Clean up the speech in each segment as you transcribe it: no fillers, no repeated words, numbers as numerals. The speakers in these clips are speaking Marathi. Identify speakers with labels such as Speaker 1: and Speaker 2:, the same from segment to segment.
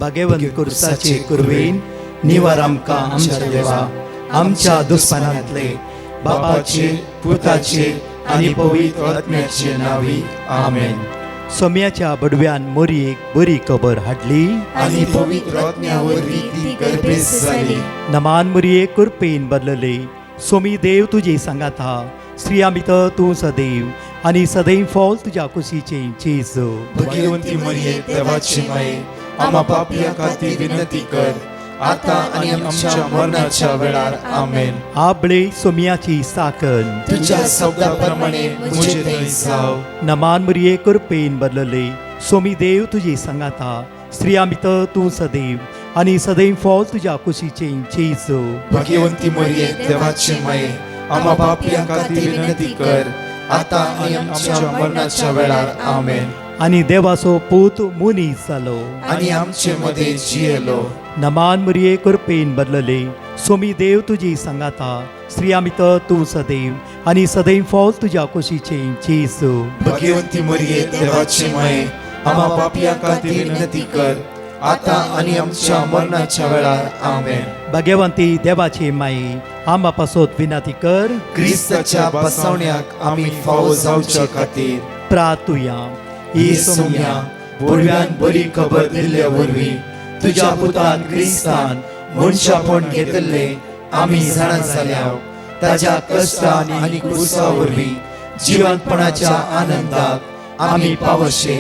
Speaker 1: भाग्यवंत कुर्साचे कुरवेन निवार आमकां आमच्या देवा आमच्या दुस्मनांतले बापाचे पुताचे आनी पवित्र आत्म्याचे नावी आमेन. सोम्याच्या बडव्यान मोरयेक बरी खबर हाडली
Speaker 2: आनी पवित्र आत्म्यावरवी ती गर्भेस जाली.
Speaker 1: नमान मोरये कुरपेन बदलले. सोमी देव तुजे सांगात हा. स्त्रिया भितर तूं सदैव आनी सदैव फॉल तुज्या कुशीचे जेजू.
Speaker 2: भाग्यवंती मरिये देवाची माये आम्हा पापियां खातीर विनंती कर आता आनी आमच्या मरणाच्या वेळार आमेन.
Speaker 1: आबळे सोम्याची साकन
Speaker 2: तुझ्या शब्दाप्रमाणे मुझे थंय जाव.
Speaker 1: नमान मोरये कुरपेन बदलले. सोमी देव तुजे सांगात हा. स्त्रिया भितर तूं सदैव आनी सदैव फॉल तुज्या कुशीचे जेजू.
Speaker 2: भाग्यवंती मरिये देवाची माये आम्हा पापियां खातीर विनंती कर आता आनी आमच्या मरणाच्या वेळार आमेन.
Speaker 1: आनी देवाचो पूत मुनीस जालो.
Speaker 2: आनी आमचे मध्ये जियेलो.
Speaker 1: नमान मोरये कुरपेन बदलले. सोमी देव तुजी सांगात हा. स्त्रिया भितर तूं सदैव आनी सदैव फॉल तुज्या कुशीचे जेजू.
Speaker 2: भाग्यवंती मरिये देवाची माये आम्हा पापियां खातीर विनंती कर आता आनी आमच्या मरणाच्या वेळार आमेन.
Speaker 1: भाग्यवंती देवाचे माये आंबा पासोत विनंती कर.
Speaker 2: क्रिस्ताच्या बसवण्याक आमी फावो जावचे खातीर
Speaker 1: प्रार्थुया.
Speaker 2: ही सोम्या बडव्यान बरी खबर दिल्ल्या वरवीं तुज्या पुतान क्रिस्तान मनशापण घेतले आमी जाणा जाल्याव ताज्या कश्टान आनी क्रुसा वरवीं जिवंतपणाच्या आनंदाक आमी पावशे.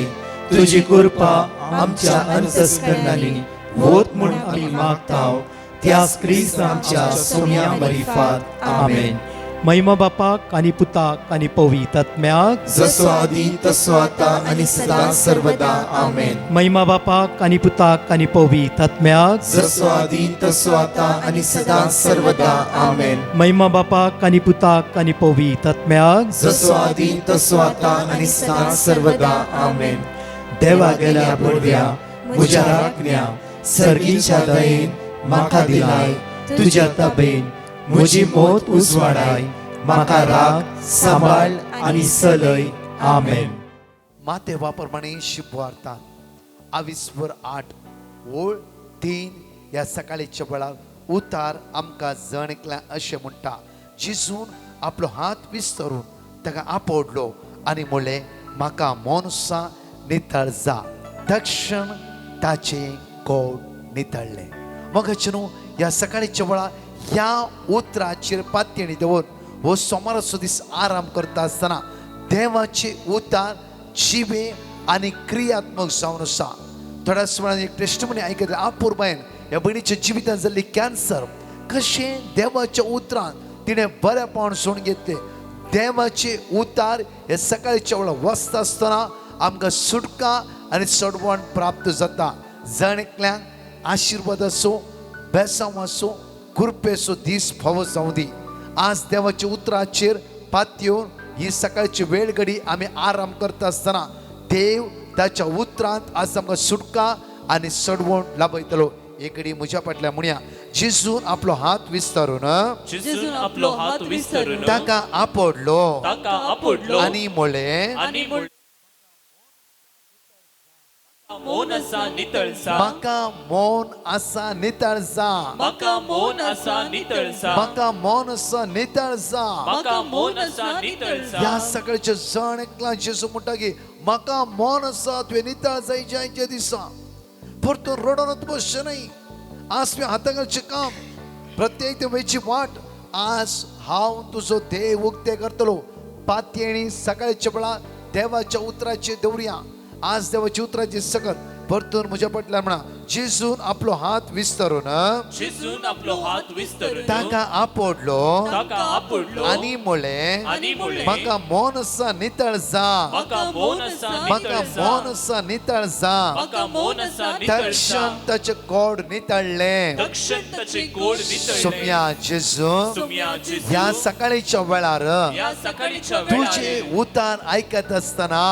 Speaker 2: तुजी कृपा आमच्या अंतस्करणांनी होत म्हूण आमी मागताव. त्याच क्रिस्तांच्या सोम्या मरिफात आमेन.
Speaker 1: महिमा बापाक आनी पुताक आनी पवित्र आत्म्याक
Speaker 2: जसो आदी तसो आता आनी सदां सर्वदा आमेन.
Speaker 1: महिमा बापाक आनी पुताक आनी पवित्र आत्म्याक
Speaker 2: जसो आदी तसो आता आनी सदां सर्वदा आमेन.
Speaker 1: महिमा बापाक आनी पुताक आनी पवित्र आत्म्याक
Speaker 2: जसो आदी तसो आता आनी सदां सर्वदा आमेन. देवा गेल्या बडव्या म्हज्या राखण्या सर्गीच्या दयेन म्हाका दिलाय. तुज्या ताबेन म्हजी मोत उजवाडाय. म्हाका राख सांबाळ आनी चलय. आमेन.
Speaker 3: मातेवा प्रमाणे शिपवार्ता 22:8 ओळ 3 ह्या सकाळीच्या वेळार उतार आमकां जणकल्या अशें म्हणटा. जिजून आपलो हात विस्तरून ताका आपडलो आनी म्हणलें म्हाका मोनसा नितळ जा. तक्षण ताचे कोड नितळले. मग न्हू ह्या सकाळीच्या वेळार ह्या उतराचेर पातयेणी दवरून हो सोमाराचो दीस आराम करता आसतना देवाचे उतार जिवे आनी क्रियात्मक जावन आसा. थोड्याच वेळान एक टेस्टमनी आयकता आपुरबायन ह्या भयणीच्या जिवितांत जाल्ली कॅन्सर कशें देवाच्या उतरान तिणें बरेपण सोडून घेतले. देवाचे उतार हे सकाळीच्या वेळार वचता आसतना आमकां सुटका आनी सडवण प्राप्त जाता. जणकल्यांक आशिर्वाद आसूं बेसांव आसूं कृपेचो दीस फावो जावं दी. आज देवाच्या उतराचेर पातयेवन ही सकाळची वेळ घडी आमी आराम करता आसतना देव ताच्या उतरांत आज आमकां सुटका आनी सडवण लाभयतलो. एक घडी म्हज्या फाटल्यान म्हणया जिजून आपलो हात विस्तारून ताका आपडलो आनी म्हणलें
Speaker 4: मोन असा नितळ जा.
Speaker 3: म्हाका मोन आसा नितळ जा.
Speaker 4: म्हाका मोन असा नितळ जा.
Speaker 3: म्हाका मोन आसा नितळ जा.
Speaker 4: म्हाका मोन असा नितळ जा.
Speaker 3: ह्या सगळ्याचे जण एकला जेजू म्हणटा की म्हाका मोन आसा तुवें नितळ जायच्या दिसा परतून रडोनच बसचें न्हय. आज तुवें हातांगलचें काम प्रत्येक वेळची वाट आज हांव तुजो देव उक्ते करतलो. पातयेणी सकाळच्या वेळार देवाच्या उतराचेर दवरया. आज देवाची उतराची सकत परतून म्हज्या फाटल्यान म्हणा जेजून आपलो हात विस्तरून ताका आपडलो आनी म्हणलें म्हाका मोन आसा नितळ जा. म्हाका मोन आसा नितळ जा. तक्षण ताचे कोड नितळ्ळे. सोम्या जेजू ह्या सकाळीच्या वेळार तुझे उतार आयकत आसतना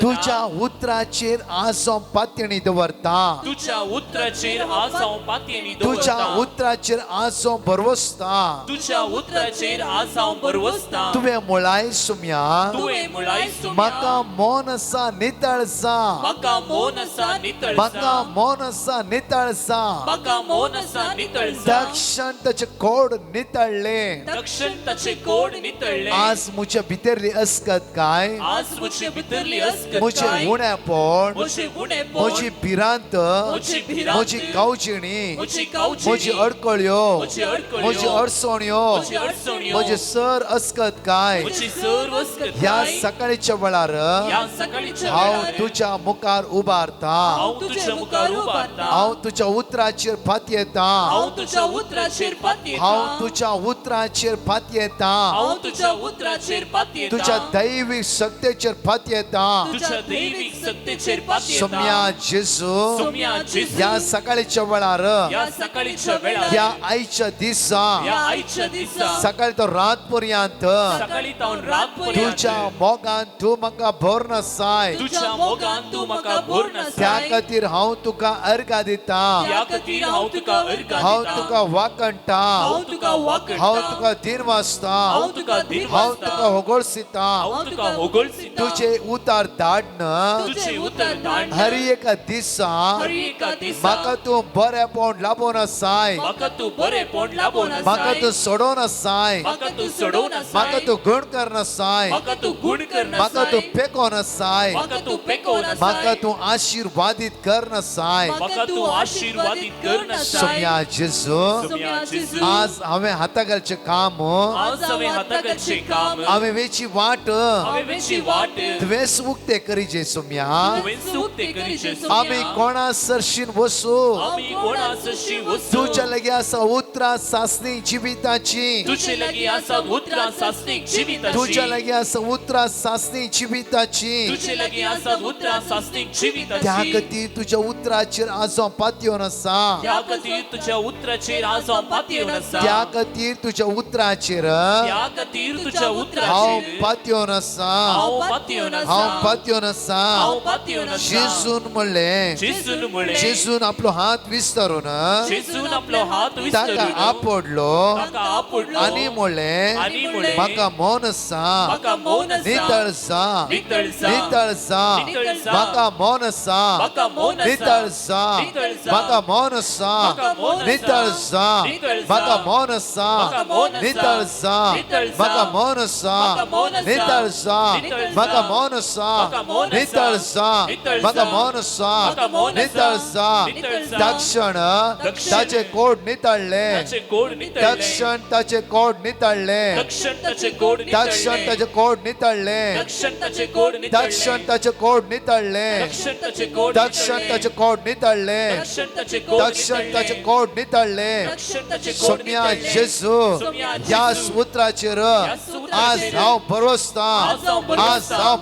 Speaker 3: तुझ्या उतराचेर आज पातयेणी दवर दवरता
Speaker 4: तुझ्या उतराचेर आस हांव पातयेनी
Speaker 3: तुझ्या
Speaker 4: दवरता
Speaker 3: उतराचेर आस हांव बरवसता
Speaker 4: तुझ्या उतराचेर आस हांव बरवसता
Speaker 3: तुवें मुळाय सुम्या
Speaker 4: तुवें मुळाय
Speaker 3: म्हाका मोन आसा नितळसा
Speaker 4: म्हाका मोन आसा नितळसा
Speaker 3: म्हाका मोन आसा नितळसा
Speaker 4: म्हाका मोन आसा नितळसा
Speaker 3: दक्षण ताचे कोड नितळले
Speaker 4: दक्षिण ताचे कोड नितळले
Speaker 3: आज मुझे भितरली अस्कत काय
Speaker 4: आज मुझे भितरली अस्कत
Speaker 3: मुझे उणेपण
Speaker 4: मुझे उणेपण
Speaker 3: म्हजी भिरांत
Speaker 4: मुझी भिरांत
Speaker 3: म्हजी कावजिणी
Speaker 4: मुझी कावजिणी
Speaker 3: म्हजी अडकळ्यो
Speaker 4: मुझी अडकळ्यो
Speaker 3: म्हजी अडचण्यो
Speaker 4: मुझी अडचण्यो
Speaker 3: म्हजे सर अस्कत काय
Speaker 4: मुझी सर्व अस्कत
Speaker 3: ह्या
Speaker 4: काय
Speaker 3: सकाळीच्या वेळार
Speaker 4: या सकाळीच्या
Speaker 3: हांव
Speaker 4: वेळार
Speaker 3: तुझ्या मुखार उबारता
Speaker 4: हांव तुझ्या मुखार उबारता
Speaker 3: हांव तुझ्या उतराचेर फात येता
Speaker 4: हांव तुझ्या उतराचेर पात येता
Speaker 3: हांव तुझ्या उतराचेर फात येता
Speaker 4: हांव तुझ्या उतराचेर पात येता
Speaker 3: तुझ्या दैविक सत्तेचेर फात येता
Speaker 4: तुझ्या दैविक सत्तेचेर पात येता
Speaker 3: सोम्या जेजू
Speaker 4: सोम्या जेजू
Speaker 3: या सकाळीच्या वेळार
Speaker 4: या सकाळीच्या वेळार
Speaker 3: या आयच्या दिसा
Speaker 4: या आयच्या दिसा
Speaker 3: सकाळी तो रात पर्यंत
Speaker 4: सकाळी तावन रात पर्यंत
Speaker 3: तुझ्या मोगान तू म्हाका भर नसाय
Speaker 4: तुझ्या मोगान तू म्हाका भर
Speaker 3: त्या
Speaker 4: नसाय
Speaker 3: खातीर हांव तुका अर्घा दिता
Speaker 4: त्या खातीर हांव तुका अर्घा
Speaker 3: हांव
Speaker 4: दिता
Speaker 3: तुका वाकणटा
Speaker 4: हांव तुका वाकणटा
Speaker 3: हांव तुका दिन वाजता
Speaker 4: हांव तुका दिन
Speaker 3: हांव
Speaker 4: वाजता
Speaker 3: तुका होगोळसिता
Speaker 4: हांव तुका होगोळसिता
Speaker 3: तुझे उतार धाडन
Speaker 4: तुझे उतर धाडण
Speaker 3: हर एका दिसा
Speaker 4: हर एका दिसा
Speaker 3: म्हाका तू बरेपण लाबोन आसाय
Speaker 4: म्हाका तू बरेपण लाबोन
Speaker 3: म्हाका
Speaker 4: आसाय
Speaker 3: तू सोडोन आसाय
Speaker 4: म्हाका तू सोडोवन
Speaker 3: म्हाका
Speaker 4: आसाय
Speaker 3: तू गुण करन आसाय
Speaker 4: म्हाका तू गुण करन
Speaker 3: म्हाका तू
Speaker 4: आसाय
Speaker 3: पेकोन आसाय
Speaker 4: म्हाका तू पेकोवन
Speaker 3: म्हाका
Speaker 4: आसाय
Speaker 3: तू आशीर्वादीत करन आसाय
Speaker 4: म्हाका तू आशीर्वादीत करन आसाय
Speaker 3: सोम्या जेजू
Speaker 4: सोम्या जेजू
Speaker 3: आज हांवें हातागालचें काम
Speaker 4: आज हांवें हाताकडचें काम
Speaker 3: हांवें वेची वाट
Speaker 4: हांवें वेची वाट
Speaker 3: तुवेंच उक्ते करीचे सोम्या
Speaker 4: तुवें सुख ते करीचे
Speaker 3: आमी कोणा सरशीन वसू
Speaker 4: आमी कोणा सशी वस्तू
Speaker 3: तुझ्या लगी आसा उतरां सासणी जिविताची
Speaker 4: तुझे लगी आसा उतरां सासणीक जिविताची
Speaker 3: तुझ्या लगी आसा उतरां सासणी जिविताची
Speaker 4: तुझे लगी आसा उतरां सासणीक
Speaker 3: त्या
Speaker 4: जिविताची
Speaker 3: खातीर तुज्या उतराचेर आज हांव पातयेवन आसा
Speaker 4: त्या खातीर तुझ्या उतराचेर आज हांव पातयेवन आसा
Speaker 3: त्या खातीर तुज्या उतराचेर
Speaker 4: त्या खातीर तुझ्या
Speaker 3: हांव
Speaker 4: उतराचेर
Speaker 3: पातयेवन आसा
Speaker 4: हांव पातयेवन आसा
Speaker 3: हांव पातयेवन आसा
Speaker 4: हांव पातयेवन आसा
Speaker 3: जेजून म्हणलें
Speaker 4: जेजून म्हळें
Speaker 3: जेजून आपलो हात विस्तारून
Speaker 4: जेजून आपलो हात
Speaker 3: ताका
Speaker 4: विस्तरून
Speaker 3: आपडलो
Speaker 4: ताका आपडलो
Speaker 3: आनी म्हणलें
Speaker 4: आनी म्हणलें
Speaker 3: म्हाका मौन आसा
Speaker 4: म्हाका मौन आसा
Speaker 3: नितळसा
Speaker 4: नितळसा
Speaker 3: नितळसा
Speaker 4: नितळसा
Speaker 3: म्हाका मौन आसा
Speaker 4: म्हाका मौन आसा
Speaker 3: नितळसा
Speaker 4: नितळसा
Speaker 3: म्हाका मौन आसा
Speaker 4: म्हाका मौन आसा
Speaker 3: नितळसा
Speaker 4: नितळसा
Speaker 3: म्हाका मौन आसा
Speaker 4: म्हाका मौन आसा
Speaker 3: नितळसा
Speaker 4: नितळसा
Speaker 3: म्हाका मौन आसा
Speaker 4: म्हाका मौन आसा
Speaker 3: नितळसा
Speaker 4: नितळसा
Speaker 3: म्हाका मौन आसा
Speaker 4: म्हाका मौन आसा
Speaker 3: नितळसा
Speaker 4: नितळसा
Speaker 3: म्हाका मौन आसा
Speaker 4: म्हाका मौन आसा
Speaker 3: नितळसा
Speaker 4: नितळसा
Speaker 3: दक्षण
Speaker 4: दक्षिण
Speaker 3: ताचे कोड नितळले
Speaker 4: ताचे कोड नितळले
Speaker 3: दक्षण ताचे कोड नितळले
Speaker 4: दक्षिण ताचे कोड
Speaker 3: दक्षण
Speaker 4: नितळले
Speaker 3: ताचे कोड नितळले
Speaker 4: दक्षिण ताचे कोड नितळले
Speaker 3: दक्षण ताचे कोड नितळले
Speaker 4: दक्षिण ताचे कोड
Speaker 3: दक्षण ताचे कोड नितळले
Speaker 4: दक्षिण ताचे कोड
Speaker 3: दक्षण ताचे कोड नितळले
Speaker 4: दक्षिण ताचे कोड
Speaker 3: सोम्या
Speaker 4: नितळले
Speaker 3: जेजू
Speaker 4: सोम्या
Speaker 3: या
Speaker 4: जेजू
Speaker 3: उतराचेर
Speaker 4: सुत्राचेर
Speaker 3: आज हांव भरोसता
Speaker 4: आज हांव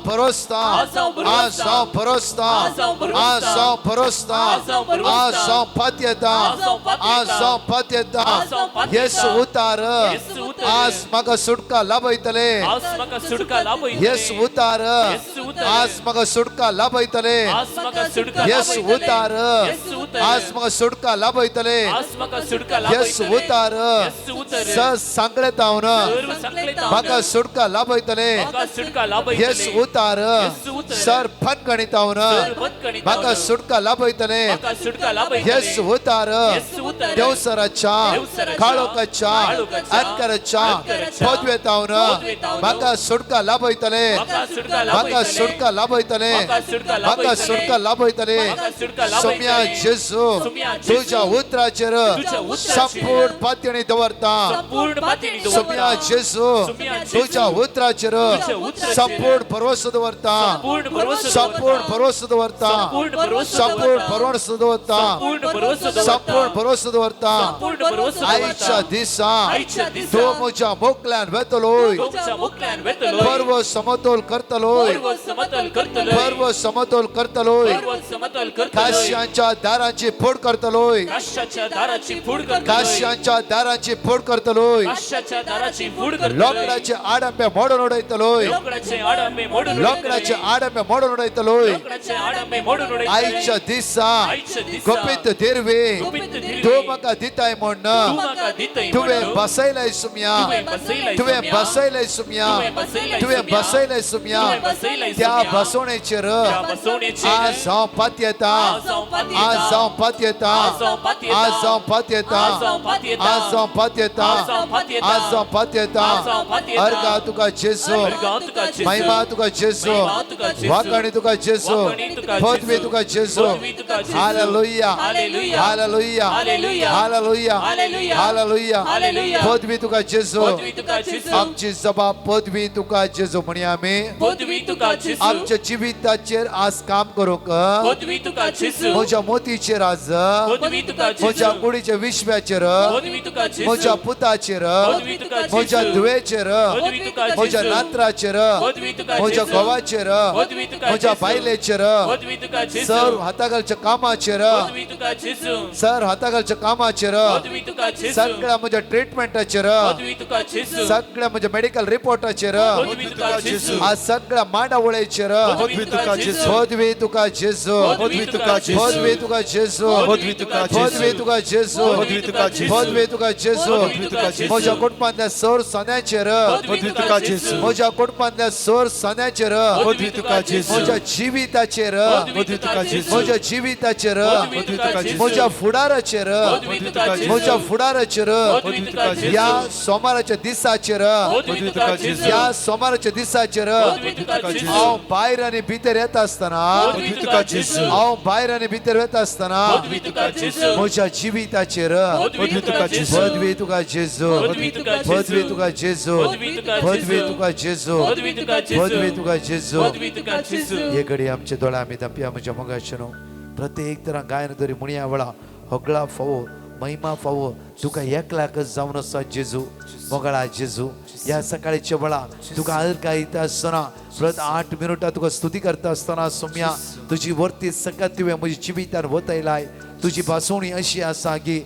Speaker 4: भरोसता
Speaker 3: आज हांव भरोसता
Speaker 4: आज हांव भरोसता
Speaker 3: आज हांव भरोसता
Speaker 4: आज हांव भरोसता
Speaker 3: आज हांव भरोसता
Speaker 4: आज हांव भरोसता
Speaker 3: आज हांव पातयेता
Speaker 4: आज हांव पातयेता
Speaker 3: आज हांव पातयेता
Speaker 4: आज हांव पातयेता
Speaker 3: येसू उतार
Speaker 4: येसू उतार
Speaker 3: आज म्हाका सुटका लाभयतले
Speaker 4: आज म्हाका सुटका लाभयतले
Speaker 3: येसू उतार
Speaker 4: येसू उतार
Speaker 3: आज म्हाका सुटका लाभयतले
Speaker 4: आज म्हाका सुटका
Speaker 3: येसू
Speaker 4: लाभयतले
Speaker 3: उतार
Speaker 4: येसू उतार
Speaker 3: आज म्हाका सुटका लाभयतले
Speaker 4: आज म्हाका सुटका
Speaker 3: येसू
Speaker 4: लाभयतले
Speaker 3: उतार
Speaker 4: येसू उतार
Speaker 3: सांगलेतावन
Speaker 4: सर्व संकलितावन
Speaker 3: म्हाका सुटका लाभयतले
Speaker 4: म्हाका सुटका लाभयतले
Speaker 3: येसू उतार
Speaker 4: येसू उतार
Speaker 3: सर फटगणितावन
Speaker 4: सर्व फटकणितावन
Speaker 3: म्हाका सुटका लाभयतले
Speaker 4: म्हाका सुटका लाभयतले
Speaker 3: येसू उतार
Speaker 4: येसू उतार
Speaker 3: देवसराच्या
Speaker 4: देवसराच्या
Speaker 3: काळोखाच्या
Speaker 4: काळोखाच्या
Speaker 3: अंधकाराच्या
Speaker 4: अंधकाराच्या
Speaker 3: पदवेतावन
Speaker 4: पदवेतावन
Speaker 3: म्हाका सुटका लाभयतले
Speaker 4: म्हाका सुटका
Speaker 3: म्हाका
Speaker 4: लाभयतले
Speaker 3: सुटका लाभयतले
Speaker 4: म्हाका सुटका
Speaker 3: म्हाका
Speaker 4: लाभयतले
Speaker 3: सुटका लाभयतले
Speaker 4: म्हाका सुटका लाभयतले
Speaker 3: सोम्या जेजू
Speaker 4: सोम्या जेजू
Speaker 3: तुझ्या उतराचेर
Speaker 4: तुझ्या उतराचेर
Speaker 3: संपूर्ण पातयेणी दवरता
Speaker 4: संपूर्ण पातळी
Speaker 3: सोम्या जेजू
Speaker 4: सोम्या जेजू
Speaker 3: तुझ्या उतराचेर
Speaker 4: तुझ्या उतराचेर
Speaker 3: संपूर्ण भरोसो दवरता
Speaker 4: संपूर्ण भरोसो
Speaker 3: संपूर्ण भरोसो दवरता
Speaker 4: संपूर्ण भरोसो
Speaker 3: संपूर्ण
Speaker 4: दवरता.
Speaker 3: भरोसो दवरता
Speaker 4: संपूर्ण भरोसो दवरता.
Speaker 3: संपूर्ण भरोसो दवरता
Speaker 4: संपूर्ण भरोसो दवरता.
Speaker 3: आयच्या दिसा
Speaker 4: आयच्या दिसा
Speaker 3: तो म्हज्या मोकल्यान वेतलोय
Speaker 4: तुमच्या मुखल्यान वेतलोय
Speaker 3: पर्व समतोल करतलोय
Speaker 4: पर्व समतोल करतलोय
Speaker 3: पर्व समतोल करतलोय
Speaker 4: पर्व समतोल करतलोय
Speaker 3: काश्यांच्या दारांची फोड करतलोय
Speaker 4: काश्याच्या दाराची फूड करतलोय
Speaker 3: काश्यांच्या दारांची फोड करतलोय
Speaker 4: काश्याच्या दाराची फूड करतलोय
Speaker 3: लोकडाचे आडंबे मोडून उडयतलोय
Speaker 4: लोकडाचे आडंबे मोडून
Speaker 3: लोकडाचे आडंबे मोडून उडयतलोय
Speaker 4: लोकडाचे आडंबे मोडून उडयतलोय
Speaker 3: आईच्या दिसा
Speaker 4: आईच्या दिसा
Speaker 3: गोपित दिरवे
Speaker 4: गुपित दिरवे
Speaker 3: तो म्हाका दिताय
Speaker 4: तू
Speaker 3: म्हण
Speaker 4: म्हाका दितय
Speaker 3: तुवें
Speaker 4: म्हणून
Speaker 3: बसयलाय सुम्या
Speaker 4: तुवें बसयलाय
Speaker 3: तुवें
Speaker 4: सुम्या
Speaker 3: बसयलाय सुम्या
Speaker 4: तुवें बसयलाय
Speaker 3: त्या
Speaker 4: सुम्या
Speaker 3: बसवणेचेर
Speaker 4: त्या बसवणेचेर
Speaker 3: आज हांव पात येता
Speaker 4: आज हांव पात येता
Speaker 3: आज हांव पात येता
Speaker 4: आज हांव पात येता
Speaker 3: आज हांव पात येता
Speaker 4: आज हांव पात येता
Speaker 3: आज हांव पात येता
Speaker 4: आज हांव पात येता
Speaker 3: आज हांव पात येता
Speaker 4: आज हांव पात येता
Speaker 3: अर्गा तुका जेसू
Speaker 4: अर्गा तुका जेसू
Speaker 3: महिमा तुका जेसू
Speaker 4: महिमा तुका जेसू
Speaker 3: वाकणी तुका जेसू
Speaker 4: वाकणी तुका
Speaker 3: पदवी
Speaker 4: जेसू
Speaker 3: तुका जेसू
Speaker 4: पदवी तुका जेसू
Speaker 3: hallelujah
Speaker 4: hallelujah
Speaker 3: hallelujah
Speaker 4: hallelujah
Speaker 3: hallelujah
Speaker 4: hallelujah
Speaker 3: hallelujah
Speaker 4: hallelujah
Speaker 3: पदवी तुका जेसू
Speaker 4: पदवी तुका जेसू
Speaker 3: आमची सभा पदवी तुका जेसू म्हणी आमी
Speaker 4: पदवी तुका जेसू
Speaker 3: आमच्या जिविताचेर आज काम करूंक
Speaker 4: पदवी तुका जेसू
Speaker 3: म्हज्या मोतीचेर आज
Speaker 4: पदवी तुका
Speaker 3: म्हज्या
Speaker 4: जेसू
Speaker 3: कुडीच्या विश्व्याचेर
Speaker 4: पदवी तुका जेसू
Speaker 3: म्हज्या पुताचेर
Speaker 4: पदवी तुका जेसू
Speaker 3: म्हज्या दुवेचेर
Speaker 4: पदवी तुका
Speaker 3: म्हज्या
Speaker 4: जेसू
Speaker 3: नात्राचेर
Speaker 4: पदवी तुका
Speaker 3: म्हज्या
Speaker 4: जेसू
Speaker 3: घोवाचेर
Speaker 4: पदवी तुका
Speaker 3: म्हज्या
Speaker 4: जेसू
Speaker 3: बायलेचेर
Speaker 4: पदवी तुका जेसू
Speaker 3: सर हातागालच्या कामाचेर
Speaker 4: पदवी तुका जेसू
Speaker 3: सर हातागालच्या कामाचेर
Speaker 4: पदवी तुका जेसू
Speaker 3: सगळ्या म्हज्या ट्रीटमेंटाचेर
Speaker 4: पदवी तुका जेसू
Speaker 3: सगळ्या म्हज्या मेडिकल रिपोर्टाचेर
Speaker 4: पदवी तुका जेसू
Speaker 3: आज सगळ्या मांडावळेचेर
Speaker 4: पदवी तुका जेसू
Speaker 3: पदवी तुका जेसू
Speaker 4: पदवी तुका जेसू
Speaker 3: पदवी तुका जेसू
Speaker 4: पदवी तुका
Speaker 3: पदवी तुका जेसू
Speaker 4: पदवी तुका जेसू
Speaker 3: पदवी तुका जेसू
Speaker 4: पदवी तुका जेसू
Speaker 3: म्हज्या कुटुंबांतल्या सर सण्याचेर
Speaker 4: पदवी तुका जेसू
Speaker 3: म्हज्या कुटुंबांतल्या सर सण्याचेर
Speaker 4: पदवी तुका जेसू
Speaker 3: म्हज्या जिविताचेर
Speaker 4: पदवी तुका जेसू
Speaker 3: म्हज्या जिविताचेर
Speaker 4: पदवी तुका जेसू
Speaker 3: म्हज्या फुडाराचेर
Speaker 4: पदवी तुका जेसू
Speaker 3: म्हज्या फुडाराचेर
Speaker 4: पदवी तुका जेसू
Speaker 3: या सोमाराच्या दिसाचेर
Speaker 4: पदवी तुका जेसू
Speaker 3: या सोमाराच्या दिसाचेर
Speaker 4: पदवी तुका जेसू
Speaker 3: हांव भायर आनी भितर येता आसतना
Speaker 4: पदवी तुका जेसू
Speaker 3: हांव भायर आनी भितर येता आसतना
Speaker 4: पदवी तुका जेसू
Speaker 3: म्हज्या जिविताचेर
Speaker 4: पदवी तुका जेसू
Speaker 3: पदवी तुका जेजू
Speaker 4: पदवी तुका
Speaker 3: पदवी
Speaker 4: जेसू
Speaker 3: तुका जेजू
Speaker 4: पदवी तुका
Speaker 3: पदवी
Speaker 4: जेसू
Speaker 3: तुका जेजू
Speaker 4: पदवी तुका जेसू
Speaker 3: पदवी तुका जेजू
Speaker 4: पदवी तुका जेसू
Speaker 3: हे घडी आमचे दोळे आमी धांपया म्हज्या मोगाचें प्रत्येक तरां गायन तरी मुणया वेळा होगळा फावो महिमा फावो तुका एकलाकच जावन आसा जेजू मोगळा जेजू या सकाळीच्या वेळा तुका गायता आसतना परत 8 मिनटां तुका स्तुती करता आसतना सोम्या तुजी वर्ती सकत तुवें म्हजी जिवितान वतयलाय तुजी भासवणी अशी आसा की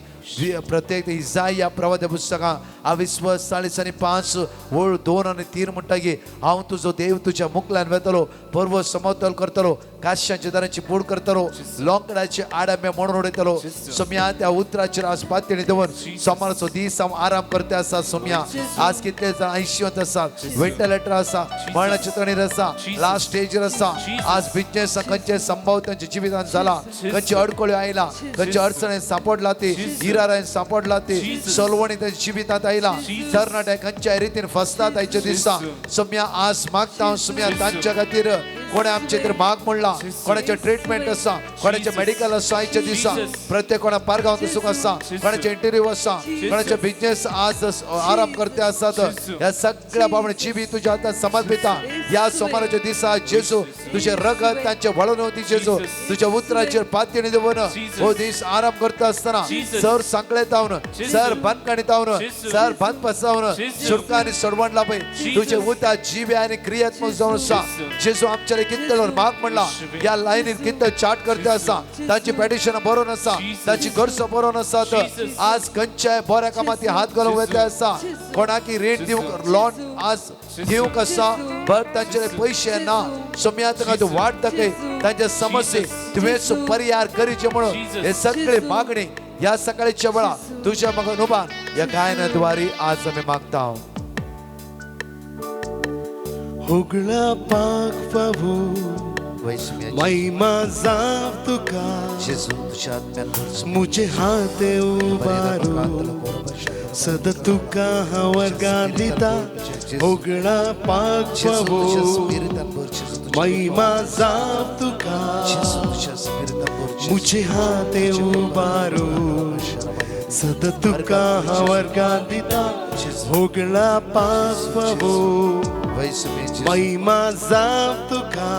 Speaker 3: प्रत्येक इजाया प्रवाद पुस्तकां 22:5 वळ 2 आणि 3 म्हणटा की हांव तुजो देव तुज्या मुखल्यान वेतलो पर्व समतोल करतलो काश्यांच्या दारांची पूड करतलो लोकडाचे आडंबे म्हणून उडयतलो सोम्या त्या उतराचेर आज पातळी दवर सोमाराचो दीस हांव आराम करता आसा सोम्या आज कितले जाण 80 आसात वेंटिलेटर आसा मरणाच्या तणीर आसा लास्ट स्टेजर आसा आज बिझनेस खंयचे संभव त्यांच्या जिवितान जाला खंयचे अडकळ्यो आयला खंयचे अडचणी सापडला ते हिरारायन सापडला ते सलवणी त्यांच्या जिवितांत आयला तरणाटे खंयच्या रितीन फसतात आयच्या दिसा सोम्या आज मागता सोम्या तांच्या खातीर कोणे आमचे तर माग म्हणला कोणाचे ट्रीटमेंट आसा कोणाचे मेडिकल आसा आयच्या दिसा प्रत्येक कोणा पारगांव सुख आसा कोणाचे इंटरव्यू आसा कोणाचे बिझनेस आज आराम करते आसात ह्या सगळ्या बाबणे जिवी तुझ्या हातात समर्पिता या सोमाराच्या दिसा जेजू तुझे रगत तांचे वळून होती जेजू तुझ्या उतराचेर पातयेनी देवन हो दीस आराम करता आसतना सर सांकळे तावन सर बंदकाणी तावन सर बंद पसावन सुटका आनी सोडवण लाभय तुझे उता जिवे आनी क्रियात्मक जावन आसा जेजू आमच्या कितलो माग म्हणला या लाईनीर कित चाट करते आसा तांची पेटिशन बरोवन आसा तांची गरजो बरोवन आसात आज खंयच्याय बऱ्या कामात हात घालूंक वेते आसा कोणाकी रेट दिवंक लॉन आज दिवंक आसा बट तांचे पैसे ना सोम्या ताका तूं वाट दाखय तांच्या समस्ये तुवेंच परिहार करीचे म्हणून हे सगळे मागणी या सकाळीच्या वेळा तुझ्या मग नुबान या गायनाद्वारे आज आम्ही मागता
Speaker 2: होगळा पाक पावू महिमा जाव तुका
Speaker 3: जेजू तुझ्या आत्म्यान
Speaker 2: मुझे हात उबारू सद तुका हांव दिता होगळा पाक पावू महिमा जाव तुका मुझे हात उबारू सद तुका हांव दिता होगळा पाक पावू महिमा जाव तुका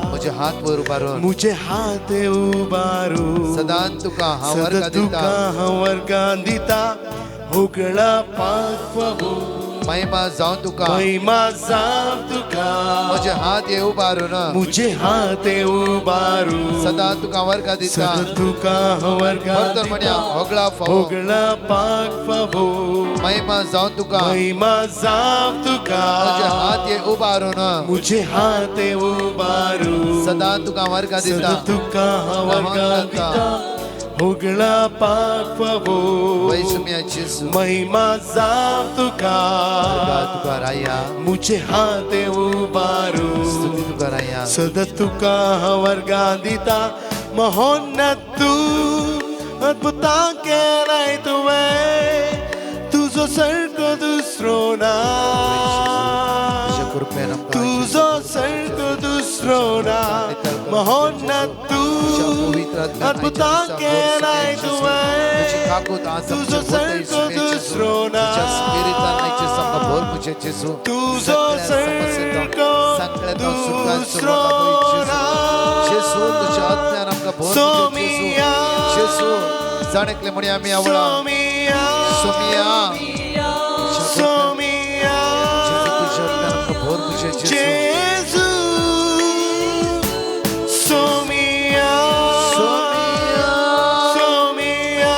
Speaker 3: मुझे हात वर उभारून
Speaker 2: मुझे हात उबारू
Speaker 3: सदान तुका हांव
Speaker 2: सद
Speaker 3: वर्गा
Speaker 2: तुका
Speaker 3: दिता
Speaker 2: हांव दिता होगळा पाक पावू
Speaker 3: महिमा जावं तुका
Speaker 2: महिमा जाव तुका
Speaker 3: म्हजे हात ये उबारून
Speaker 2: मुझे हाते उबारू
Speaker 3: सदा तुका वर्गा दिता
Speaker 2: सदा तुका वर्गा
Speaker 3: बर्तन म्हणया होगळा फावो
Speaker 2: होगळा पाक फावो
Speaker 3: महिमा जावं तुका
Speaker 2: महिमा जाव तुका
Speaker 3: म्हजे हात ये उबारून
Speaker 2: मुझे हाते उबारू
Speaker 3: सदा तुका वर्गा
Speaker 2: सदा
Speaker 3: दिता
Speaker 2: तुका वर्गा दिता होगळा पाक फावो
Speaker 3: वैसम्या जेसू
Speaker 2: महिमा जाव तुका
Speaker 3: तुका राया
Speaker 2: मुझे हाते उबारू
Speaker 3: स्तुती तुका राया
Speaker 2: सदा तुका वर्गा दिता महोन्नत तू अद्भुता केलाय तुवें तुझो सर्ग दुसरो ना
Speaker 3: तुझ्या कृपेन आमकां
Speaker 2: तुझो सर्ग दुसरो ना महोन्नत तू अद्भुता केलाय तुवें तुझो सर्ग दुसरो ना तुझो सर्ग दुसरो ना सोमिया
Speaker 3: जाणेकले म्हणे आम्ही आवडा
Speaker 2: सोमिया
Speaker 3: सोमिया
Speaker 2: सोमिया
Speaker 3: भोर मुझे
Speaker 2: जेजू सोमिया
Speaker 3: सोमिया
Speaker 2: सोमिया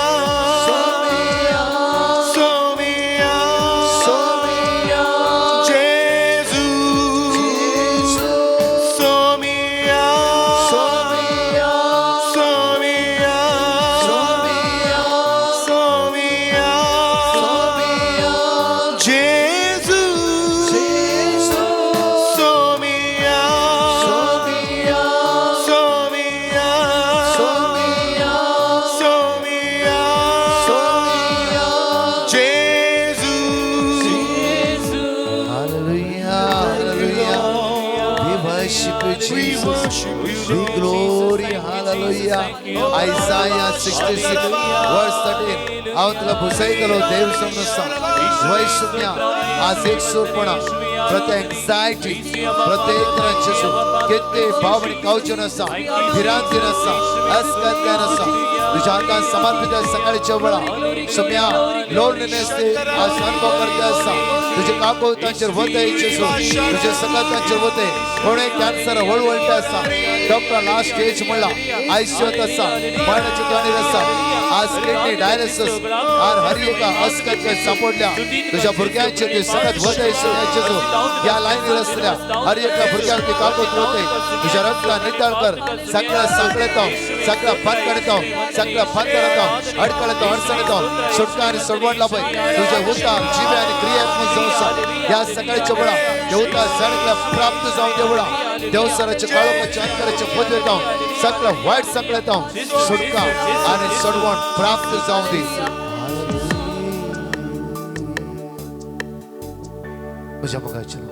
Speaker 3: सोमिया
Speaker 2: सोमिया
Speaker 3: सोमिया
Speaker 2: जेजू सोमिया
Speaker 3: सोमिया
Speaker 2: सोमिया
Speaker 3: सोमिया
Speaker 2: सोमिया
Speaker 3: सोमिया
Speaker 2: जेजू सोमिया
Speaker 3: सोमिया
Speaker 2: सोमिया
Speaker 3: सोमिया
Speaker 2: सोमिया
Speaker 3: सोमिया
Speaker 2: जेजू
Speaker 3: Hallelujah, hallelujah. We worship you, Jesus. We glory, hallelujah. Isaiah 66, verse 13. हांव तुला भुसयतलो देव समजता वैषम्या आज एक सुरपणा प्रत्येक एंग्जायटी प्रत्येक तरांचे कितले भावनी कावचन आसा भिरांतीन आसा अस्कत्यान आसा तुझ्या हातान समर्पित सकाळच्या वेळा सम्या लोनलीनेस ते आज अनुभव करते आसा तुझे काको तांचेर वते इच्छेसो तुझे सगळं तांचेर वते कोणे कॅन्सर वळवळटे आसा डॉक्टर लास्ट स्टेज म्हणला आयसीयूत आसा मरणाची कणीर आसा आज किडनी डायलिसिस आर हर एका अस्कत्य सापडल्या तुझ्या भुरग्यांचे ते सगळ्यात वते इच्छेसो या लाईनीर असल्या हर एका भुरग्याक ते काकोत वते तुझ्या रक्ता नितळ कर सगळ्या सांकळेतो सगळ्या फनकणतो सगळ्या फनकणतो अडकळतो अडचणतो सुटका आणि सोडवण लाभय तुझे उतार जीव आणि क्रियात्मक संसार या सकाळच्या वेळा ते उतार जणकला प्राप्त जाऊन दे वेळा देवसराच्या काळोखाच्या अंतराच्या पदवे जाऊन सगळं वाईट सगळं जाऊन सुटका आणि सोडवण प्राप्त जाऊन दे म्हज्या मोगाचेर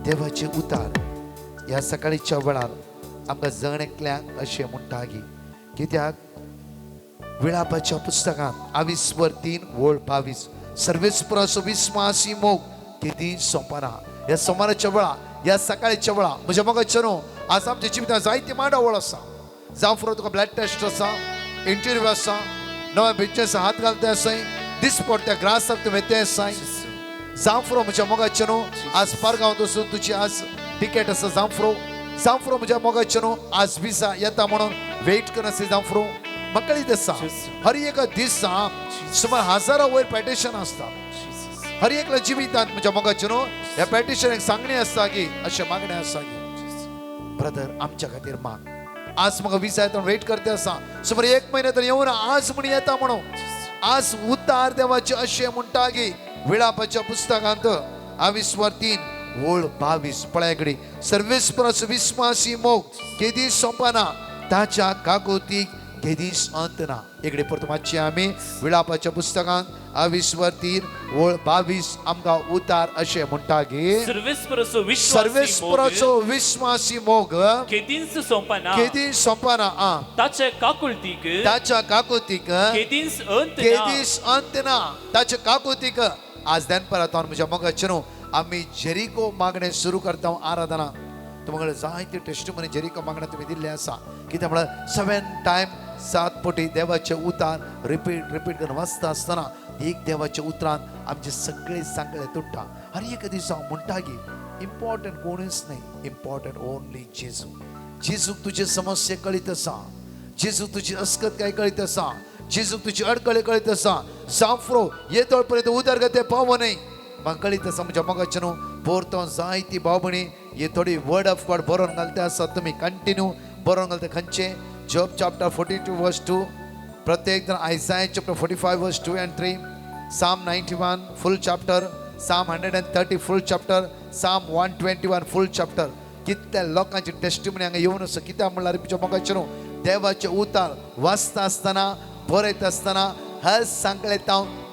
Speaker 3: देवाचे उतार या सकाळीच्या वेळार आमकां जणेकल्यांक अशें म्हणटा की कित्याक विलापाच्या पुस्तकांत 22:3-22 सर्वेस्पराचो विस्वासी मोग केदी सोंपना ह्या सोमाराच्या वेळा ह्या सकाळीच्या वेळा म्हज्या मोगाचेर आज आमच्या जिवितांत जायती मांडावळ आसा जावं फुडें तुका ब्लड टेस्ट आसा इंटरव्यू आसा नवे बिझनेस हात घालते आसाय दिसपट्ट्या ग्रासाक तूं वेते आसाय जांफ्रो म्हज्या मोगाचेर आज पारगांवांत वचून तुजी आज टिकेट आसा जांफ्रो म्हज्या मोगाचेर आज विसा येता म्हणून वेट करनासली जांफ्रो म्हाका दिसा हर एक दिसा सुमार 1000 वयर पेटिशन आसता हर एकल्या जिवितांत म्हज्या मोगाचेर ह्या पेटिशनाक सांगणी आसता की अशें मागणें आसा की ब्रदर आमच्या खातीर माग आज म्हाका विसा येता वेट करते आसा सुमार 1 म्हयने तर येवन आज म्हण येता म्हणून आज उतार देवाचे अशें म्हणटा की विलापाच्या पुस्तकांत 22:3-22 पळयकडे सर्वेस्पराचो विस्वासी मोग केदी सोंपना ताच्या काकोतीक केदीस अंत ना इकडे परत मातशी आमी विलापाच्या पुस्तकांत 22:3-22 आमकां उतार अशें म्हणटा की सर्वेस्पराचो विस्वासी मोग
Speaker 4: केदींच सोंपना
Speaker 3: केदीस सोंपना
Speaker 4: ताचे काकुळतीक
Speaker 3: केदीस अंत ना ताचे काकुतीक आज दनपरात म्हज्या मोगाचेर आमी जेरिको मागणें सुरू करता आराधना तुमकां जायते टेस्टिमनी जेरिको मागणें तुमी दिल्लें आसा कित्याक म्हळ्यार 7 टायम 7 पटी देवाचे उतार रिपीट करून वाचता आसतना एक देवाच्या उतरान आमचे सगळे सांगळे तुट्टा आनी एक दिसा म्हणटा की इम्पॉर्टंट कोणूच नाही, इम्पॉर्टंट ओनली जेजू. जेजूक तुझे समस्या कळीत आसा, जेजूक तुझी अस्कत काय कळीत आसा, जेजूक तुझी अडकळे कळीत आसा. जांफ्रो येतोळ पर्यंत उदरगते पावो नाही म्हाका कळीत आसा. म्हज्या मोगाचे न्हू पोरतो जायती भाव भणी हे थोडी वर्ड ऑफ गॉड बरोवन घालते आसा. तुमी कंटिन्यू बरोवन घालते खंयचे जॉब चॅप्टर 42 वर्स 2, प्रत्येक जण आयसाया चॅप्टर 45 वर्स 2 and 3, Psalm 91 full chapter, Psalm 130 full chapter, Psalm 121 full chapter. कितल्या लोकांची टेस्टिमनी हांगा येवन आसा. कित्याक म्हणल्यार तुमच्या मोगाचे न्हू देवाचे उतार वाचता आसतना बरयत आसतना हर सांगले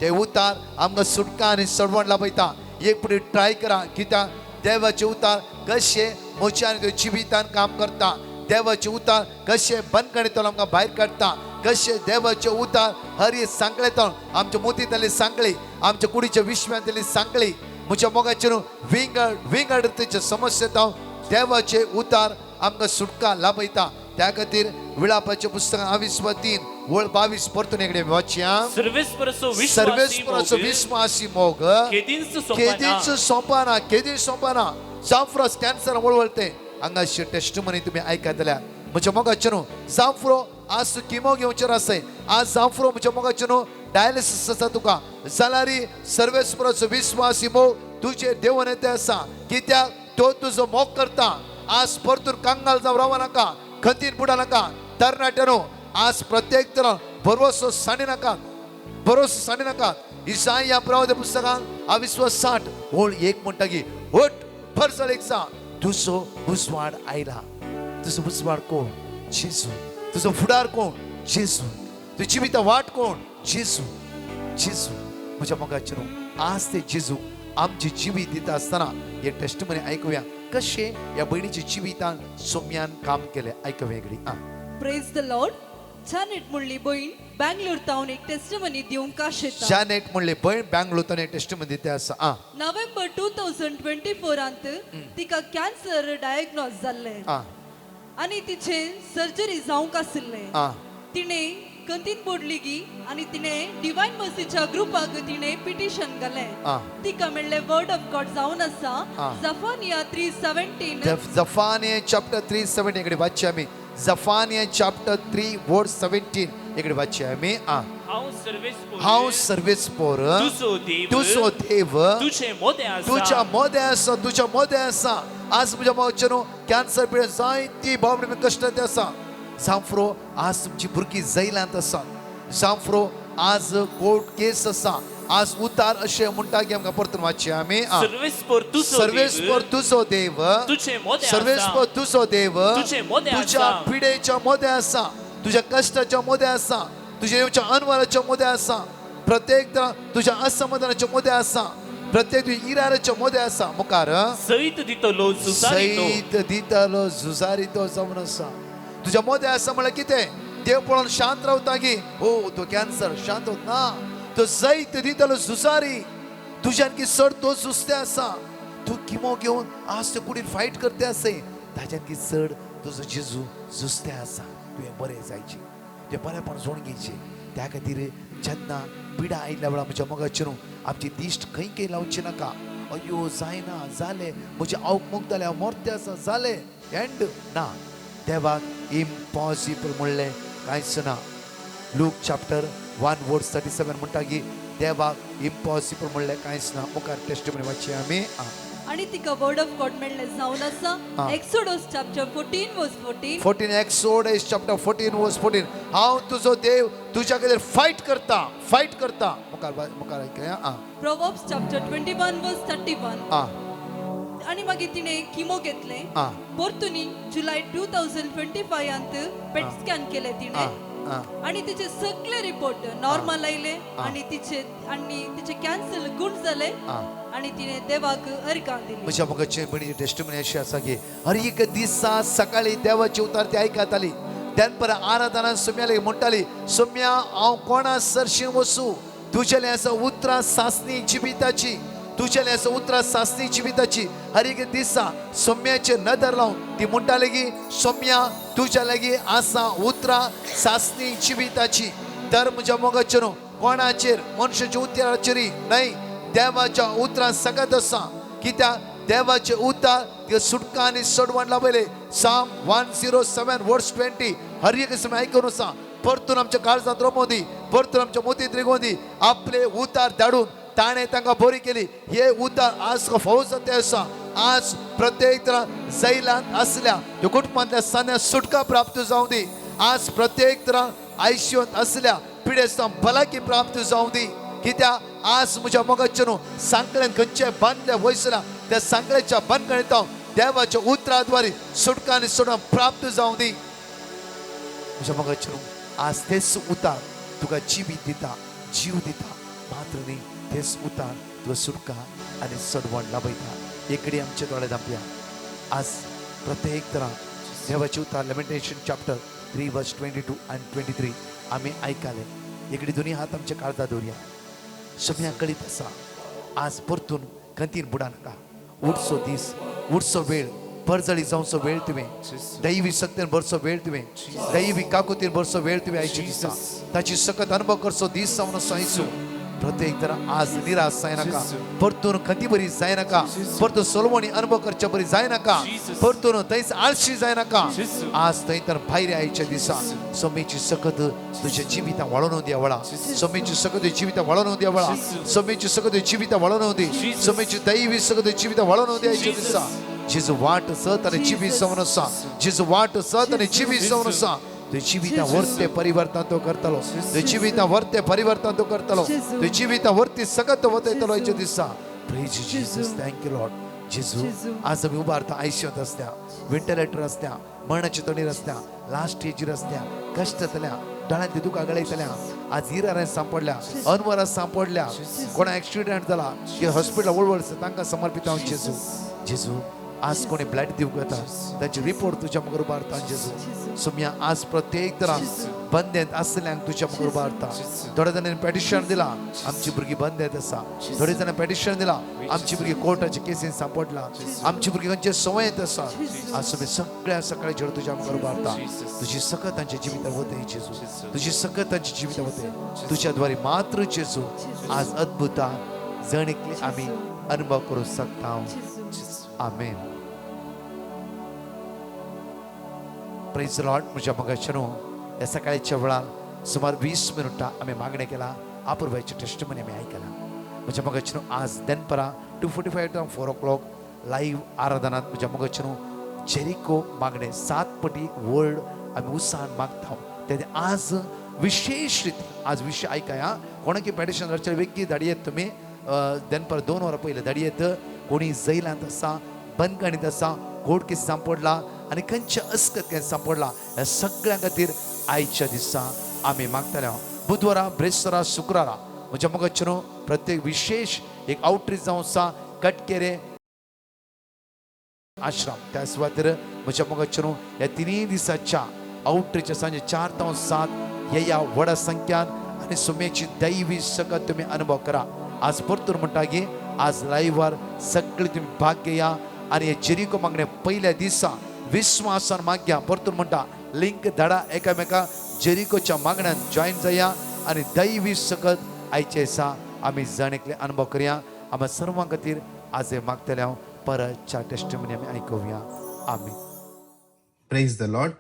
Speaker 3: ते उतार आमकां सुटका आनी सडवण लाभयता. एक फुटी ट्राय करा कित्याक देवाचे उतार कशे म्हज्या आनी तुज्या जिवितान काम करता. देवाचे उतार कशे बंदखणीतून आमकां भायर काडटा. कशे देवाचे उतार हर एक सांगलेतून आमच्या मोतींतली सांगली, आमच्या कुडीच्या विश्वांतली सांगली म्हज्या मोगाचे न्हू विंगडतेच्या समस्येत देवाचे उतार आमकां सुटका लाभयता. त्या खातीर विळापाचे पुस्तक 23 वळ 22 परतून एकडें वाचया.
Speaker 4: सर्वेस्परसो
Speaker 3: सर्वेस्परसो विश्वासी मोग केदींच सोंपाना, केदींच सोंपाना. जांफ्रोस कॅन्सर वळवळते हांगाशी टेस्टिमनी तुमी आयकतल्या. म्हज्या मोगाचे न्हू जांफ्रो आज किमो घेवचेर आसय. आज जांफ्रो म्हज्या मोगाचे न्हू डायलिसीस आसा तुका जाल्यार सर्वेस्परसो विश्वासी मोग तुजे देवून येते आसा. कित्याक तो तुजो मोग करता. आज परतून कांगाल जावन रावं नाका, खंतीन बुडा नाका. तरणाट्यानो आज प्रत्येक तरां भरवसो साणी नाका, भरोसो साणी नाका. इसाया प्रवादी पुस्तकान 22:60 ओळ 1 म्हणटा की उठ फरसळ एक सा तुजो उजवाड आयला. तुजो उजवाड कोण? जेजू. तुजो फुडार कोण? जेजू. तुजी जिविता वाट कोण? जेजू. जेजू. म्हज्या मोगाचे न्हू आज ते जेजू आमची जिवीत दिता आसतना हे टेस्टिमनी आयकुया कशे या बहिणीच्या जिवितान सौम्यान काम केले. आयकुया वेगळी.
Speaker 5: Praise the Lord. जॅनेट म्हणली बहीण बँगलोर तावन एक टेस्टिमनी दिवंक आशेता.
Speaker 3: जॅनेट म्हणले बहीण बँगलोर एक टेस्टिमनी दिता आसा.
Speaker 5: नोव्हेंबर 2024 तिका कॅन्सर डायग्नोज जाल्ले आनी तिचे सर्जरी जावंक आशिल्ले. तिणे कंतीन बोडली गी आनी तिणे डिवाइन मर्सीच्या ग्रुपाक तिणे पिटिशन घाले. तिका म्हणले वर्ड ऑफ गॉड जावन आसा जफानिया 3:17.
Speaker 3: जफानिया चॅप्टर 3:17 इकडे वाचया आमी. जफानिया चॅप्टर 3 वर्स 17 इकडे वाचया आमी. हांव सर्वेस्पोर तुजो देव तुझ्या मोदे आसा, तुझ्या मोदे आसा. आज म्हज्या मोगाचे न्हू कॅन्सर पिडेंत जायती भावना कश्ट ते आसा. जांफ्रो आज तुमची भुरगीं जैलांत आसात. जांफ्रो आज कोर्ट केस आसा. आज उतार अशें म्हणटा की आमकां परतून वाचया आमी. सर्वेस्पोर तुजो देव, सर्वेस्पोर तुजो देव तुझ्या पिडेच्या मोदे आसा, तुझ्या कश्टाच्या मोदे आसा, तुझ्या येवच्या अनवराच्या मोदे आसा. प्रत्येक तुझ्या असमाधानाच्या मोदे आसा, प्रत्येक इराराच्या मोदे आसा. मुखार
Speaker 4: सैत दितलो
Speaker 3: झुजारितो जावन आसा. तुझ्या मोदे आसा म्हळ्यार कितें? देव पळोवन शांत रावता की हो तो कॅन्सर शांत होत ना. तो जैत दितलो झुजारी तुज्यान की चड तो झुजते आसा. तू किमो घेवन आज ते कुडीन फायट करते आसय ताज्यान की चड तुजो जेजू झुजते आसा. तुवें बरें जायचे, तुवें बरेपण जोड घेवचे. त्या खातीर जेन्ना पिडा आयिल्ल्या वेळार म्हज्या मोगाचे न्हू आमची दिश्ट खंय खंय लावची नाका. अयो जायना जाले म्हजे आवक मोग जाले हांव मोरते आसा जाले एंड ना. देवाक इम्पॉसिबल म्हणलें कांयच ना. लूक चॅप्टर 1 वर्स 37 म्हणटा की देवाक इम्पॉसिबल म्हणलें कांयच ना. मुखार टेस्टिमनी वाचया आमी.
Speaker 5: आणि तिका वर्ड ऑफ गॉड मेळ्ळे जावन आसा एक्सोडस चॅप्टर 14 वर्स 14.
Speaker 3: एक्सोडस चॅप्टर 14 वर्स 14. हांव तुजो देव तुज्या खातीर फायट करता, फायट करता. मुखार ऐकया.
Speaker 5: प्रोवर्ब्स चॅप्टर 21 वर्स 31. आणि मागीर तिने किमो घेतले. परतुनी जुलै 2025 पेट स्कॅन केले तिने आणि तिचे सगळे रिपोर्ट नॉर्मल आयले आणि तिचे कॅन्सर गुण जाले आणि तिने देवाक अर्घां दिली.
Speaker 3: म्हज्या मोगाचे बहिणीची टेस्टिमनी अशी आसा की हर एक दिसा सकाळी देवाचे उतार ती आयकताली. दनपर आराधना सोम्याले म्हणटाली सोम्या हांव कोणा सरशी वचूं? तुजेले आसा उतरां सासणी जिविताची, तुजेले आसा उतरां सासणी जिविताची. हर एक दिसा सोम्याचे नदर लावन ती म्हणटाली की सोम्या तुज्या लागीं आसा उतरां सासणी जिविताची. तर म्हज्या मोगाचे न्हू कोणाचेर मनुष्याच्या उतराचेरी नाही, देवाच्या उतरां सगळ्यात असा कित्याक देवाचे उतार ते सुटका आनी सोडवण लाभले. साम 107 वर्स 20 हर एक समय ऐकून असा परतून आमच्या काळजात रमोदी, परतून आमच्या मोतीत रिगोदी आपले उतार धाडून ताणे तांकां बरी केली. हे उतार आज फौज ते असा. आज प्रत्येक तरा जैलांत असल्या त्या कुटुंबातल्या सन्या सुटका प्राप्त जाऊ दी. आज प्रत्येक तरा आयुष्यात असल्या पिढेस्तां भलायकी प्राप्त जाऊ दी. कित्याक आज म्हज्या मोगाचे न्हू सांकळ्यान खंयचे बांदल्या वयसला त्या सांकळ्याच्या बंदखणीत देवाच्या उतराद्वारे सुटका आनी सोडवण प्राप्त जाऊ दी. म्हज्या मोगाचे न्हू आज तेच उतार तुका जिवीत दिता, जीव दिता. मात्र न्ही तेच उतार तुका सुटका आनी सोडवण लाभयता. एकडी आमचे दोळे धांपया. आज प्रत्येक तरा देवाचे उतार लेमेंटेशन चॅप्टर 3 वर्स 22 and 23 आमी आयकले. एकडी दोनी हात आमच्या काळजात दवरया. सगळ्या कळीत आसा आज परतून खंतीन बुडा नाका. उठचो दीस, उठचो वेळ, परजळी जावचो वेळ तुवें, दैवी शक्तीन भरचो वेळ तुवें, दैवी काकुतीन भरचो वेळ तुवें आयच्या दिसा ताची सकत अनुभव करचो दीस जावन आयचो. प्रत्येक तरा आज निराश जायनाका, परतून खंती बरी जायनाका, परतून सोलवणी अनुभव करच्या बरी जायनाका, परतून थंयच आळशी जायनाका. आज थंय तर भायर आयच्या दिसा सोमेची सकत तुझ्या जिवितां वळोवन दिया वळा. सोमेची सकत जिवितां वळोवन दिया वळा. सोमेची सकत जिवितां वळोवन दी. सोमेची दैवी सकत जिवितां वळोवन दी आयच्या दिसा. जेजू वाट सत आनी जिवीत जावन आसा. जेजू वाट सत आनी जिवीत जावन आसा. तुझे जिवितां वर्ते परिवर्तन तो करतलो. तुझे जिवितां वर्ते परिवर्तन तो करतलो. तुझे जिवितां वर्ती सकत वतयतलो आयच्या दिसा. Praise Jesus. Thank you Lord. जेजू आज आमी उबारता आयुश्यांत आसत्या, वेंटिलेटर आसत्या, मरणाच्या तणीर आसत्या, लास्ट स्टेजीर आसत्या, कश्ट जातल्या, दोळ्यांतली दुकां गळयतल्या, आज इरारांत सांपडल्या, अनवरांत सांपडल्या, कोणा एक्सिडेंट जाला की हॉस्पिटल वळवळ तांकां समर्पित हांव जेजू. जेजू आज कोणी ब्लड दिवंक येता ताची रिपोर्ट तुज्या मुखार उबारता जेजू. सोम्या आज प्रत्येक तरा बंदेंत आसल्यांक तुज्या मुखार उबारता. थोड्या जाणांनी पेटिशन दिला आमची भुरगीं बंदेंत आसा. थोड्या जाणांनी पेटिशन दिला आमची भुरगीं कोर्टाच्या केसीन सांपडला, आमची भुरगीं खंयचे संवयेंत आसा. आज सोम्या सगळ्या सकाळी चेडूं तुज्या मुखार उबारता. तुजी सकत तांच्या जिवितां वतय जेजू. तुजी सकत तांची जिवितां वतय. तुज्या द्वारे मात्र जेजू आज अद्भुतां जणिकली आमी अनुभव करूं शकता. आमेन. Praise Lord. म्हज्या मोगाचेनो ह्या सकाळच्या वेळार सुमार 20 मिनटां आमी मागणें केला. आपुरबायचे टेस्टिमनी आमी आयकला. म्हज्या मोगाचेनो आज दनपरां 2:45 to 4 o'clock लाईव्ह आराधनात म्हज्या मोगाचेनो जेरिको मागणें 7 पटी वर्ल्ड आमी उत्साहान मागता. तें आज विशेष रीती आज विशय आयकाया. कोणाकी पेटिशन करचे व्यक्ती धाडयेत तुमी दनपर 2 वरां पयलीं धाडयेत. कोणी जैलांत आसा, बंदखणीत आसा, कोर्ट केस सांपडला आनी खंयचे अस्कत केस सांपडला ह्या सगळ्यां खातीर आयच्या दिसा आमी मागतले. बुधवारा, ब्रेस्तारा, शुक्रारा म्हज्या मोगाचेनो प्रत्येक विशेष एक आउटरीच जावं आसा कटकेरे आश्रम. त्या सुवातेर म्हज्या मोगाचेनो ह्या 3 दिसाच्या आउटरीच सांजे 4 to 7 ह्या व्हडा संख्यान आनी सोम्याची दैवी सकत तुमी अनुभव करा. आज परतून म्हणटा की आज लाईव्हवर सगळे तुम्ही भाग घेया आणि हे जेरिको मागणे पहिल्या दिसा विश्वासान माग्या. परतून म्हणटा लिंक धाडा एकामेका जेरिकोच्या मागण्यात जॉईन जाया आणि दैवी सकत आयचे दिसा आमी जणेकले अनुभव करया. आम्हा सर्वां खातीर आज हे मागतले हांव परतच्या टेस्टिमनी आमी आयकुया. आमीन.
Speaker 6: Praise the Lord.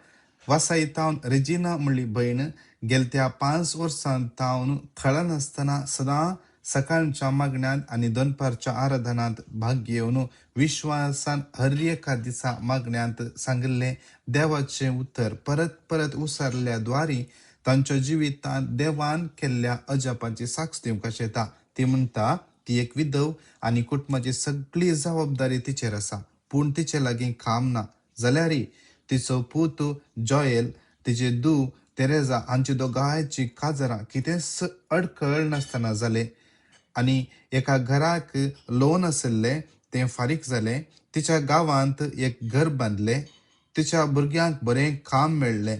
Speaker 6: वासायतावन रेजिना म्हणली भयण गेल्या 5 वर्सां तावन थळान आसतना सदां सकाळच्या मागण्यात आणि दनपारच्या आराधनात भाग घेवन विश्वासान हर एका दिसा मागण्यात सांगिल्ले देवाचे उत्तर परत परत उसरल्या द्वारे तांच्या जिवितांत देवान केल्ल्या अजापाची साक्ष दिवंक येता. ती म्हणटा ती एक विधव आणि कुटुंबाची सगळी जबाबदारी तिचेर आसा. पूण तिचे लागीं काम ना जाल्यार तिचो पूत जॉयल, तिचे धूव तेरेजा हांची दोगांयची काजरां कितेंच अडखळ नासतना जाले आणि एका घराक लोन आशिल्ले तें फारीक जालें. तिच्या गांवांत एक घर बांदलें. तिच्या भुरग्यांक बरें काम मेळ्ळें.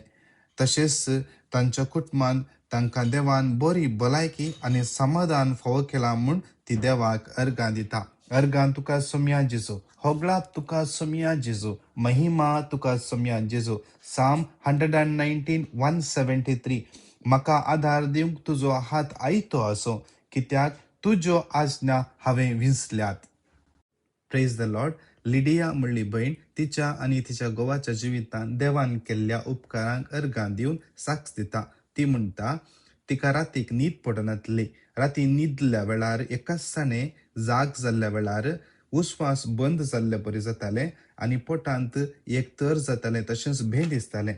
Speaker 6: तशेंच तांच्या कुटुंबान तांकां देवान बरी भलायकी आनी समाधान फावो केला म्हूण ती देवाक अर्गां दिता. अर्गां तुका सोम्या जेजू, होगळात तुका सोम्या जेजू, महिमा तुका सोम्या जेजू. साम 119:173. म्हाका आधार दिवंक तुजो हात आयतो आसो, कित्याक तुज्यो आज्ञा हांवें विसल्यात. Praise the Lord. लिडिया म्हणली बहीण तिच्या आणि तिच्या घोवाच्या जिवितांत देवान केल्ल्या उपकारांक अर्गां दिवन साक्ष दिता. ती म्हणटा, तिका रातीक न्हीद पडनातली. राती न्हिदल्या वेळार एकासाणे जाग जाल्ल्या वेळार उस्वास बंद जाल्ले परी जाताले आनी पोटांत एक तर जाताले, तशेंच भें दिसताले.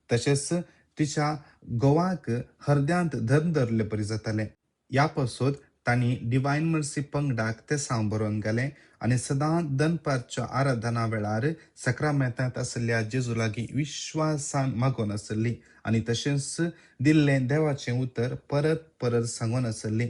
Speaker 6: तशेंच तिच्या घोवाक हृदयांत धरले परी जाताले. ह्या पासत तांणी डिवायन मर्सी पंगडाक ते सांग बरोवन गेले आनी सदां दनपारच्या आराधना वेळार सक्रामेंतांत आसल्या जेजू लागीं विश्वासान मागोन आसली आनी तशेंच दिल्लें देवाचें उतर परत परत सांगून आसली.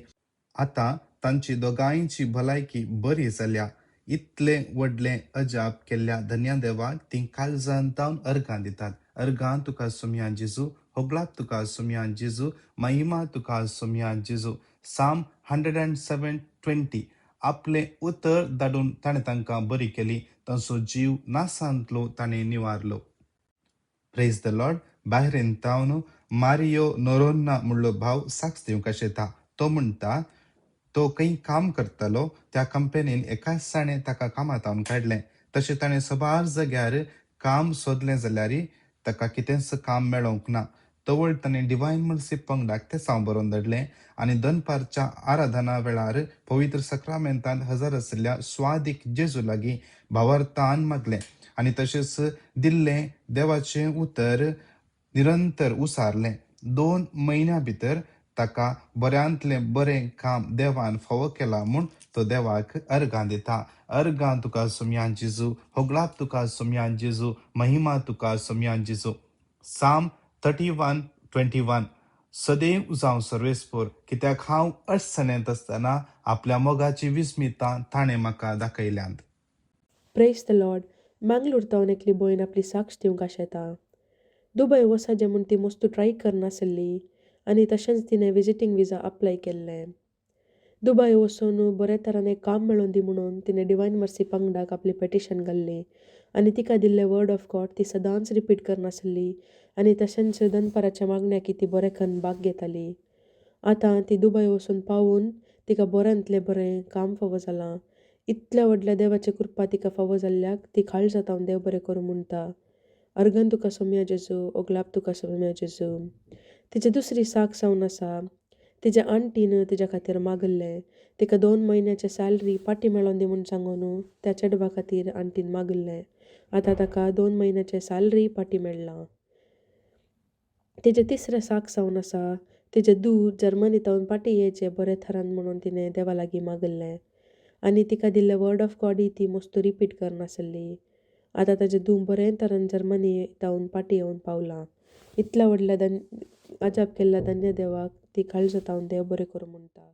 Speaker 6: आतां तांची दोगांयची भलायकी बरी जाल्या. इतले व्हडले अजाप केल्ल्या धन्य देवाक ती काळजांतावन अर्गां दितात. अर्गां तुका सुमया जेजू, होगलाप तुका सुमया जेजू, महिमा तुका सुमया जेजू. साम 107:20. आपले उतर धाडून ताणें तांकां बरी केली, तांचो जीव नासांतलो ताणें निवारलो. Praise the Lord. भायरेन तावन मारियो नोरोन्ना म्हणलो भाव साक्ष दिवंक येता. तो म्हणटा, तो खंय काम करतालो त्या कंपनीन एका दिसाणें ताका कामांतावन काडलें. तशें ताणें सबार जाग्यार काम सोदलें जाल्यार ताका कितेंच काम मेळोंक ना. तवळ ताणें डिवायन मर्सी पंगडाक ते सांग बरोवन धाडलें आनी दनपारच्या आराधना वेळार पवित्र सक्रामेंतांत हजर आशिल्ल्या स्वादीक जेजू लागीं भावार्थान मागलें आनी तशेंच दिल्लें देवाचें उतर निरंतर उसारलें. 2 म्हयन्यां भितर ताका बऱ्यांतलें बरें काम देवान फावो केलां म्हूण तो देवाक अर्गां दिता. अर्गां तुका सुमया जेजू, होगलाप तुका सुमया जेजू, महिमा तुका सुमया जेजू. साम 31:21. सदैव जावं सर्वेस्पोर, कित्याक हांव अडचणेंत आसतना आपल्या मोगाची विस्मितां ताणें म्हाका दाखयल्यांत.
Speaker 7: Praise the Lord. मंगळूर तावन एकली भयण आपली साक्ष दिवंक आशेता. दुबय वचचें म्हूण ती मस्तू ट्राय करनासली आनी तशेंच तिणें विजिटींग विजा अप्लाय केल्लें. दुबय वचून बरे तरान एक काम मेळोवन दी म्हणून तिणें डिवायन मर्सी पंगडाक आपली पेटिशन घाल्ली आनी तिका दिल्लें वर्ड ऑफ गॉड ती सदांच रिपीट करनासली आनी तशेंच दनपाराच्या मागण्याकी ती बरें करून भाग घेताली. आतां ती दुबय वचून पावून तिका बऱ्यांतलें बरें काम फावो जालां. इतल्या व्हडल्या देवाची कृपा तिका फावो जाल्ल्याक ती काळजांतावन देव बरें करूं म्हणटा. अर्गन तुका सुमया जेजू, ओगलाप तुका सुमया जेजू. तिची दुसरी साक्ष जावन आसा. तिच्या आंटीन तिच्या खातीर मागल्लें. तिका 2 म्हयन्याचें सॅलरी पाटी मेळोन दी म्हूण सांगून त्या चेडवा खातीर आंटीन मागल्लें. आतां ताका 2 म्हयन्याचें सॅलरी पाटी मेळ्ळां. तिचें तिसरें साक्ष जावन आसा. तिचे धूव जर्मनीतावन पाटी येवचें बरे तरान म्हणून तिणें देवा लागीं मागल्लें आनी तिका दिल्लें वर्ड ऑफ गॉडय ती मस्तू रिपीट करनासली. आतां ताजें धूव बरें तरान जर्मनी तावन पाटी येवन पावलां. इतल्या व्हडल्या अजाप केल्ल्या धन्य देवाक ती काळजांतावन देव बरें करूं म्हणटा.